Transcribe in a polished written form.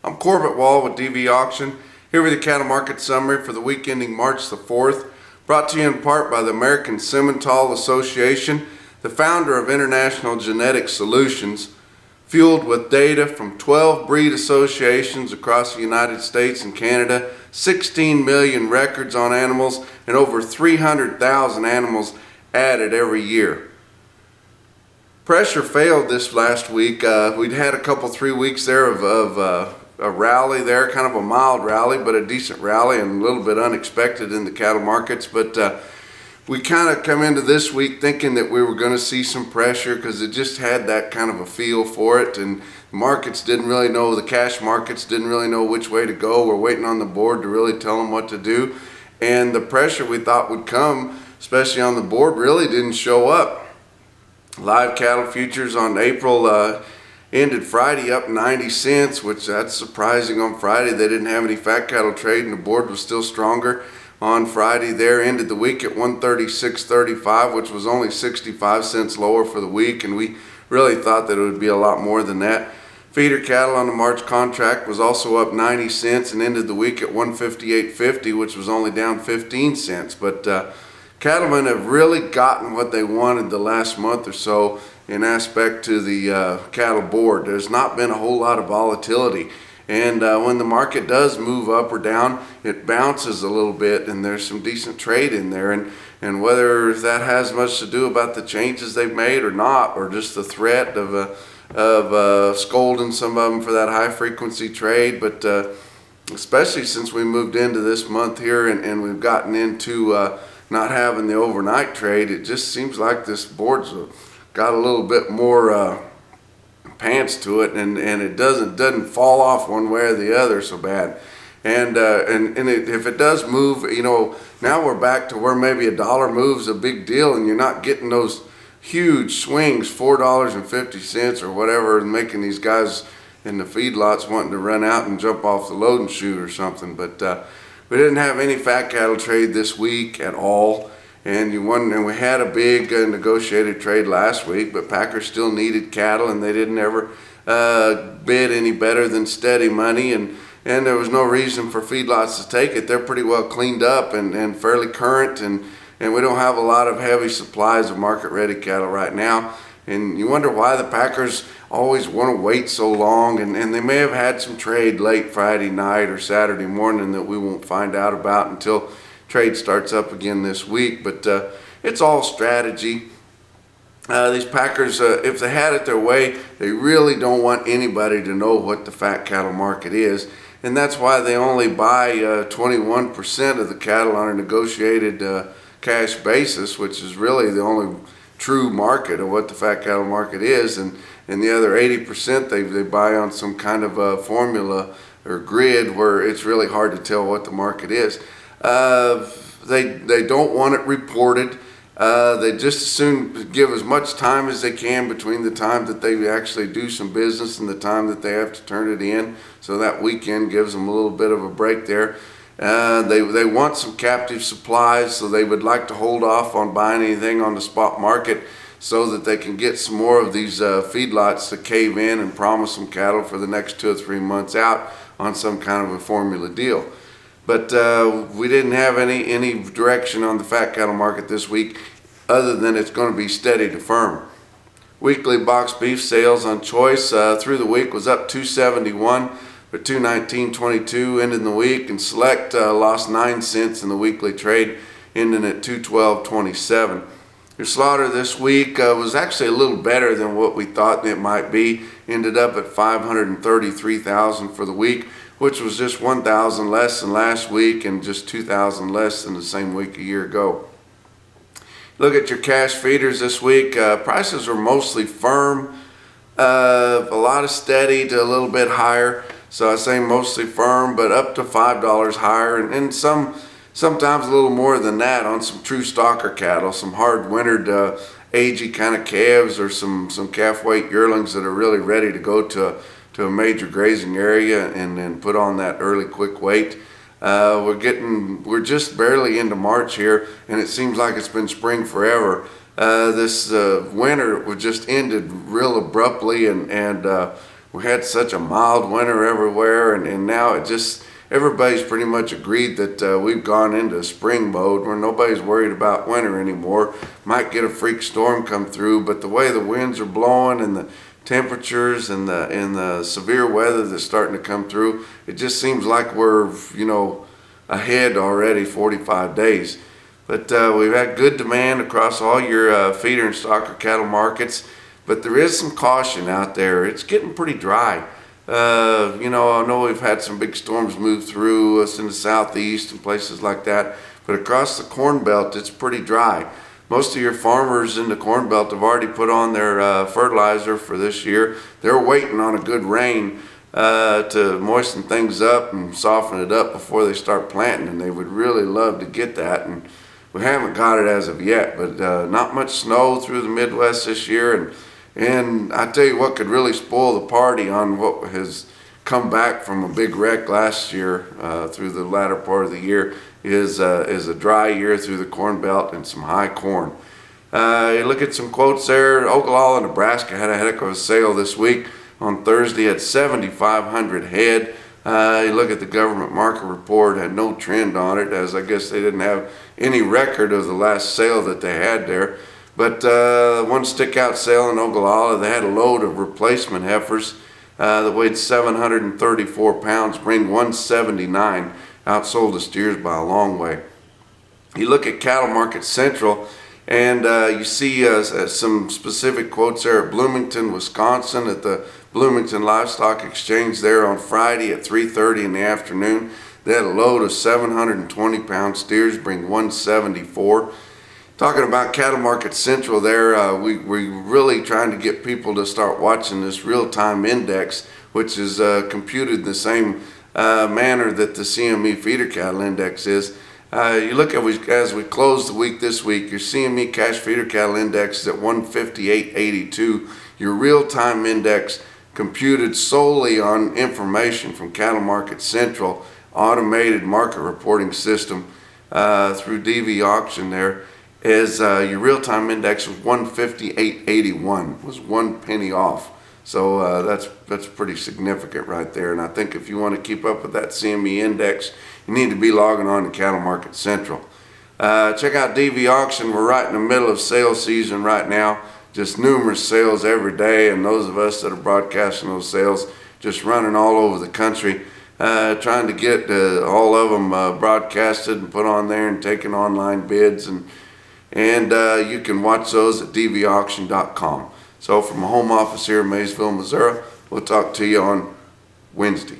I'm Corbett Wall with DV Auction, here with the cattle market summary for the week ending March the 4th, brought to you in part by the American Simmental Association, the founder of International Genetic Solutions, fueled with data from 12 breed associations across the United States and Canada, 16 million records on animals, and over 300,000 animals added every year. Pressure failed this last week. We'd had a couple 3 weeks there of a rally there, kind of a mild rally, but a decent rally and a little bit unexpected in the cattle markets. But we kind of come into this week thinking that we were going to see some pressure because it just had that kind of a feel for it, and the markets didn't really know, the cash markets didn't really know which way to go. We're waiting on the board to really tell them what to do, and the pressure we thought would come, especially on the board, really didn't show up. Live cattle futures on April ended Friday up 90 cents, which that's surprising on Friday. They didn't have any fat cattle trade and the board was still stronger on Friday there. Ended the week at 136.35, which was only 65 cents lower for the week, and we really thought that it would be a lot more than that. Feeder cattle on the March contract was also up 90 cents and ended the week at 158.50, which was only down 15 cents. But cattlemen have really gotten what they wanted the last month or so in aspect to the cattle board. There's not been a whole lot of volatility, and when the market does move up or down, it bounces a little bit, and there's some decent trade in there. And whether that has much to do about the changes they've made or not, or just the threat of scolding some of them for that high frequency trade, but especially since we moved into this month here and we've gotten into not having the overnight trade, it just seems like this board's got a little bit more pants to it, and it doesn't fall off one way or the other so bad. And if it does move, you know, now we're back to where maybe a dollar moves a big deal, and you're not getting those huge swings, $4.50 or whatever, and making these guys in the feedlots wanting to run out and jump off the loading chute or something. But we didn't have any fat cattle trade this week at all. And we had a big negotiated trade last week, but packers still needed cattle, and they didn't ever bid any better than steady money, and there was no reason for feedlots to take it. They're pretty well cleaned up and fairly current, and we don't have a lot of heavy supplies of market-ready cattle right now. And you wonder why the packers always want to wait so long, and they may have had some trade late Friday night or Saturday morning that we won't find out about until trade starts up again this week. But it's all strategy. These packers, if they had it their way, they really don't want anybody to know what the fat cattle market is, and that's why they only buy 21% of the cattle on a negotiated cash basis, which is really the only true market of what the fat cattle market is, and the other 80% they buy on some kind of a formula or grid where it's really hard to tell what the market is. They don't want it reported. They just as soon give as much time as they can between the time that they actually do some business and the time that they have to turn it in, so that weekend gives them a little bit of a break there. They want some captive supplies, so they would like to hold off on buying anything on the spot market so that they can get some more of these feedlots to cave in and promise some cattle for the next 2 or 3 months out on some kind of a formula deal. But we didn't have any direction on the fat cattle market this week other than it's going to be steady to firm. Weekly box beef sales on choice through the week was up 271 for 219.22 ending the week, and select lost 9 cents in the weekly trade, ending at 212.27. Your slaughter this week was actually a little better than what we thought it might be. Ended up at 533,000 for the week, which was just 1,000 less than last week and just 2,000 less than the same week a year ago. Look at your cash feeders this week. Prices were mostly firm, a lot of steady to a little bit higher. So I say mostly firm, but up to $5 higher, and sometimes a little more than that on some true stalker cattle, some hard wintered agey kind of calves, or some calf weight yearlings that are really ready to go to a major grazing area and then put on that early quick weight. We're just barely into March here, and it seems like it's been spring forever. This winter was just ended real abruptly, and we had such a mild winter everywhere, and now everybody's pretty much agreed that we've gone into spring mode where nobody's worried about winter anymore. Might get a freak storm come through, but the way the winds are blowing and the temperatures and the severe weather that's starting to come through, it just seems like we're, ahead already 45 days. But we've had good demand across all your feeder and stocker cattle markets, but there is some caution out there. It's getting pretty dry. I know we've had some big storms move through us in the southeast and places like that, but across the Corn Belt, it's pretty dry. Most of your farmers in the Corn Belt have already put on their fertilizer for this year. They're waiting on a good rain to moisten things up and soften it up before they start planting, and they would really love to get that, and we haven't got it as of yet. But not much snow through the Midwest this year, and I tell you what could really spoil the party on what has come back from a big wreck last year through the latter part of the year is a dry year through the Corn Belt and some high corn. You look at some quotes there. Ogallala, Nebraska had a heck of a sale this week. On Thursday at 7,500 head. You look at the government market report, had no trend on it, as I guess they didn't have any record of the last sale that they had there. But one stick-out sale in Ogallala, they had a load of replacement heifers that weighed 734 pounds, bring 179, outsold the steers by a long way. You look at Cattle Market Central, and you see some specific quotes there at Bloomington, Wisconsin, at the Bloomington Livestock Exchange there on Friday at 3:30 in the afternoon. They had a load of 720-pound steers, bring 174. Talking about Cattle Market Central there, we're really trying to get people to start watching this real-time index, which is computed the same manner that the CME feeder cattle index is. You look at as we close the week this week, your CME cash feeder cattle index is at 158.82. Your real-time index computed solely on information from Cattle Market Central, automated market reporting system through DV Auction there, is your real-time index was 158.81, was 1 penny off. So that's pretty significant right there. And I think if you want to keep up with that CME index, you need to be logging on to Cattle Market Central. Check out DV Auction. We're right in the middle of sales season right now. Just numerous sales every day, and those of us that are broadcasting those sales just running all over the country, trying to get all of them broadcasted and put on there and taking online bids, and you can watch those at dvauction.com. So from a home office here in Maysville, Missouri, we'll talk to you on Wednesday.